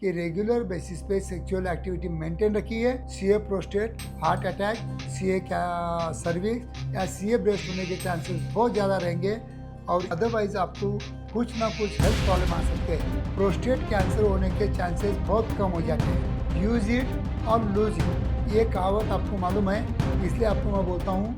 कि regular basis पे sexual activity maintain रखिए। CA prostate, heart attack, CA cervix या सीए ब्रेस्ट होने के चांसेस बहुत ज़्यादा रहेंगे और अदरवाइज आपको कुछ ना कुछ हेल्थ प्रॉब्लम आ सकते हैं। प्रोस्टेट कैंसर होने के चांसेस बहुत कम हो जाते हैं। यूज इट और लूज इट, ये कहावत आपको मालूम है, इसलिए आपको मैं बोलता हूँ।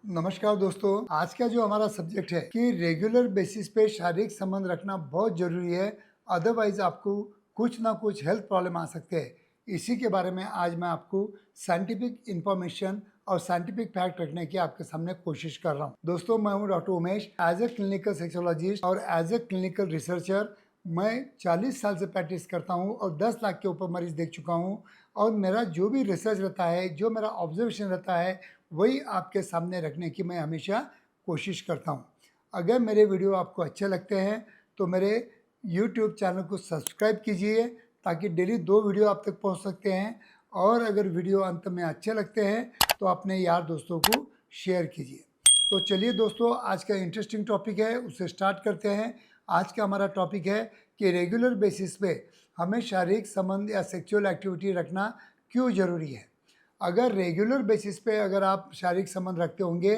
नमस्कार दोस्तों, आज का जो हमारा सब्जेक्ट है कि रेगुलर बेसिस पे शारीरिक संबंध रखना बहुत जरूरी है, अदरवाइज आपको कुछ ना कुछ हेल्थ प्रॉब्लम आ सकते हैं। इसी के बारे में आज मैं आपको साइंटिफिक इंफॉर्मेशन और साइंटिफिक फैक्ट रखने की आपके सामने कोशिश कर रहा हूँ। दोस्तों, मैं हूँ doctor Umesh. As a clinical sexologist और एज ए क्लिनिकल रिसर्चर मैं 40 साल से प्रैक्टिस करता हूँ और 10 लाख के ऊपर मरीज देख चुका हूँ। और मेरा जो भी रिसर्च रहता है, जो मेरा ऑब्जर्वेशन रहता है, वही आपके सामने रखने की मैं हमेशा कोशिश करता हूँ। अगर मेरे वीडियो आपको अच्छे लगते हैं तो मेरे YouTube चैनल को सब्सक्राइब कीजिए ताकि डेली 2 वीडियो आप तक पहुँच सकते हैं। और अगर वीडियो अंत में अच्छे लगते हैं तो अपने यार दोस्तों को शेयर कीजिए। तो चलिए दोस्तों, आज का इंटरेस्टिंग टॉपिक है, उसे स्टार्ट करते हैं। आज का हमारा टॉपिक है कि रेगुलर बेसिस पे हमें शारीरिक संबंध या सेक्सुअल एक्टिविटी रखना क्यों ज़रूरी है। अगर रेगुलर बेसिस पे अगर आप शारीरिक संबंध रखते होंगे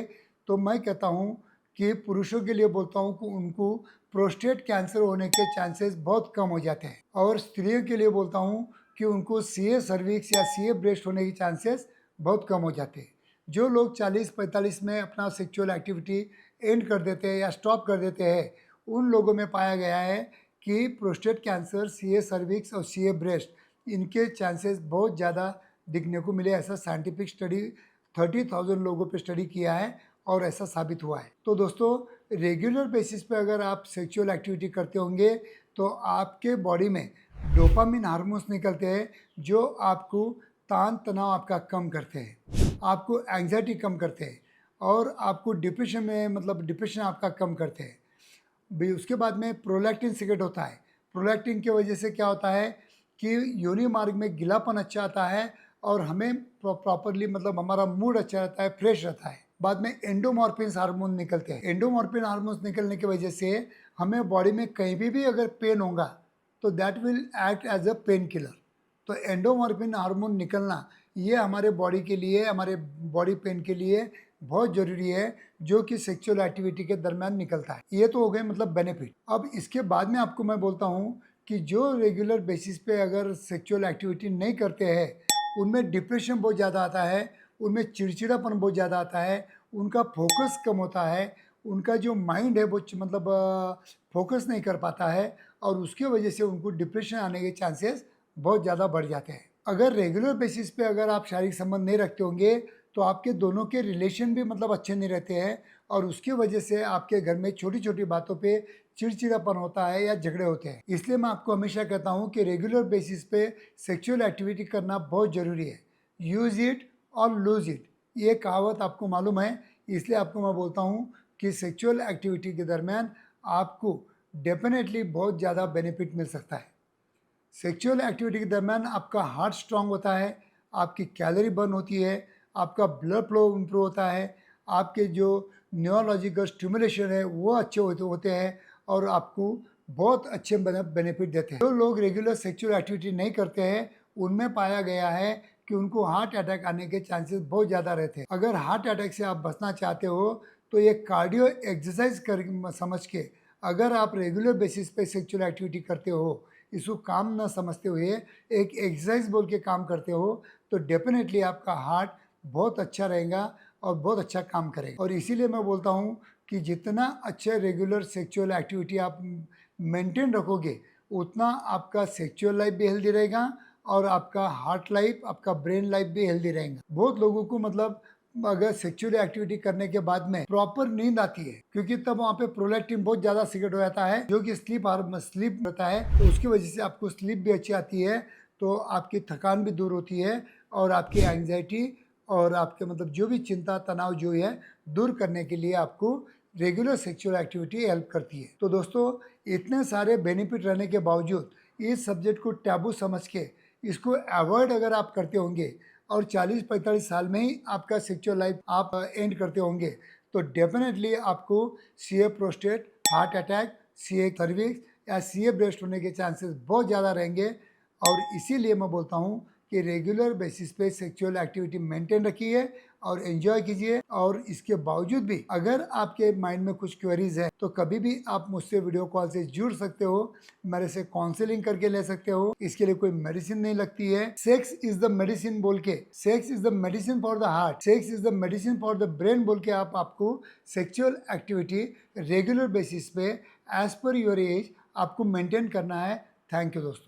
तो मैं कहता हूँ कि पुरुषों के लिए बोलता हूँ कि उनको प्रोस्टेट कैंसर होने के चांसेस बहुत कम हो जाते हैं। और स्त्रियों के लिए बोलता हूँ कि उनको सीए सर्विक्स या सीए ब्रेस्ट होने के चांसेस बहुत कम हो जाते हैं। जो लोग 40-45 में अपना सेक्सुअल एक्टिविटी एंड कर देते हैं या स्टॉप कर देते हैं, उन लोगों में पाया गया है कि प्रोस्टेट कैंसर, सीए सर्विक्स और सीए ब्रेस्ट, इनके चांसेस बहुत ज़्यादा दिखने को मिले। ऐसा साइंटिफिक स्टडी 30,000 लोगों पे स्टडी किया है और ऐसा साबित हुआ है। तो दोस्तों, रेगुलर बेसिस पे अगर आप सेक्सुअल एक्टिविटी करते होंगे तो आपके बॉडी में डोपामिन हार्मोन्स निकलते हैं जो आपको तान तनाव आपका कम करते हैं, आपको एंग्जाइटी कम करते हैं और आपको डिप्रेशन में डिप्रेशन आपका कम करते हैं। भी उसके बाद में प्रोलैक्टिन सिगरेट होता है। प्रोलैक्टिन की वजह से क्या होता है कि योनि मार्ग में गीलापन अच्छा आता है और हमें प्रॉपरली हमारा मूड अच्छा रहता है, फ्रेश रहता है। बाद में एंडोमॉर्फिन हार्मोन निकलते हैं। एंडोमॉर्फिन हार्मोन्स निकलने की वजह से हमें बॉडी में कहीं भी अगर पेन होगा तो that will act as a pain killer. तो एंडोमॉर्फिन हार्मोन निकलना ये हमारे बॉडी के लिए, हमारे बॉडी पेन के लिए बहुत ज़रूरी है, जो कि सेक्सुअल एक्टिविटी के दरमियान निकलता है। ये तो हो गए बेनिफिट। अब इसके बाद में आपको मैं बोलता हूँ कि जो रेगुलर बेसिस पे अगर सेक्सुअल एक्टिविटी नहीं करते हैं, उनमें डिप्रेशन बहुत ज़्यादा आता है, उनमें चिड़चिड़ापन बहुत ज़्यादा आता है, उनका फोकस कम होता है, उनका जो माइंड है वो फोकस नहीं कर पाता है और उसकी वजह से उनको डिप्रेशन आने के चांसेस बहुत ज़्यादा बढ़ जाते हैं। अगर रेगुलर बेसिस पे अगर आप शारीरिक संबंध नहीं रखते होंगे तो आपके दोनों के रिलेशन भी अच्छे नहीं रहते हैं और उसकी वजह से आपके घर में छोटी छोटी बातों पे चिड़चिड़ापन होता है या झगड़े होते हैं। इसलिए मैं आपको हमेशा कहता हूँ कि रेगुलर बेसिस पे सेक्सुअल एक्टिविटी करना बहुत ज़रूरी है। यूज इट और लूज इट, ये कहावत आपको मालूम है, इसलिए आपको मैं बोलता हूँ कि सेक्सुअल एक्टिविटी के दरमियान आपको डेफिनेटली बहुत ज़्यादा बेनिफिट मिल सकता है। सेक्सुअल एक्टिविटी के दरमियान आपका हार्ट स्ट्रांग होता है, आपकी कैलोरी बर्न होती है, आपका ब्लड फ्लो इम्प्रूव होता है, आपके जो न्यूरोलॉजिकल स्टिमुलेशन है वो अच्छे होते हैं और आपको बहुत अच्छे बेनिफिट देते हैं। जो लोग रेगुलर सेक्सुअल एक्टिविटी नहीं करते हैं उनमें पाया गया है कि उनको हार्ट अटैक आने के चांसेस बहुत ज़्यादा रहते हैं। अगर हार्ट अटैक से आप बचना चाहते हो तो ये कार्डियो एक्सरसाइज कर समझ के अगर आप रेगुलर बेसिस पे सेक्सुअल एक्टिविटी करते हो, इसको काम ना समझते हुए एक एक्सरसाइज बोल के काम करते हो, तो डेफिनेटली आपका हार्ट बहुत अच्छा रहेगा और बहुत अच्छा काम करेगा। और इसीलिए मैं बोलता हूँ कि जितना अच्छे रेगुलर सेक्सुअल एक्टिविटी आप मेंटेन रखोगे उतना आपका सेक्सुअल लाइफ भी हेल्दी रहेगा और आपका हार्ट लाइफ, आपका ब्रेन लाइफ भी हेल्दी रहेगा। बहुत लोगों को अगर सेक्सुअल एक्टिविटी करने के बाद में प्रॉपर नींद आती है, क्योंकि तब वहाँ पे प्रोलैक्टिन बहुत ज़्यादा सीक्रेट हो जाता है जो कि स्लीप रहता है, तो उसकी वजह से आपको स्लीप भी अच्छी आती है, तो आपकी थकान भी दूर होती है और आपकी एंग्जाइटी और आपके जो भी चिंता तनाव जो है दूर करने के लिए आपको रेगुलर सेक्सुअल एक्टिविटी हेल्प करती है। तो दोस्तों, इतने सारे बेनिफिट रहने के बावजूद इस सब्जेक्ट को टैबू समझ के इसको अवॉइड अगर आप करते होंगे और 40-45 साल में ही आपका सेक्सुअल लाइफ आप एंड करते होंगे, तो डेफिनेटली आपको CA prostate, heart attack, CA cervix या सीए ब्रेस्ट होने के चांसेस बहुत ज़्यादा रहेंगे। और इसीलिए मैं बोलता हूँ कि रेगुलर बेसिस पे सेक्सुअल एक्टिविटी मेंटेन रखिए और एंजॉय कीजिए। और इसके बावजूद भी अगर आपके माइंड में कुछ क्वेरीज है तो कभी भी आप मुझसे वीडियो कॉल से जुड़ सकते हो, मेरे से काउंसलिंग करके ले सकते हो। इसके लिए कोई मेडिसिन नहीं लगती है। सेक्स इज द मेडिसिन बोल के, sex is the medicine for the heart, sex is the medicine for the brain बोल के आपको सेक्सुअल एक्टिविटी रेगुलर बेसिस पे एज पर योर एज आपको मेंटेन करना है। थैंक यू दोस्तों।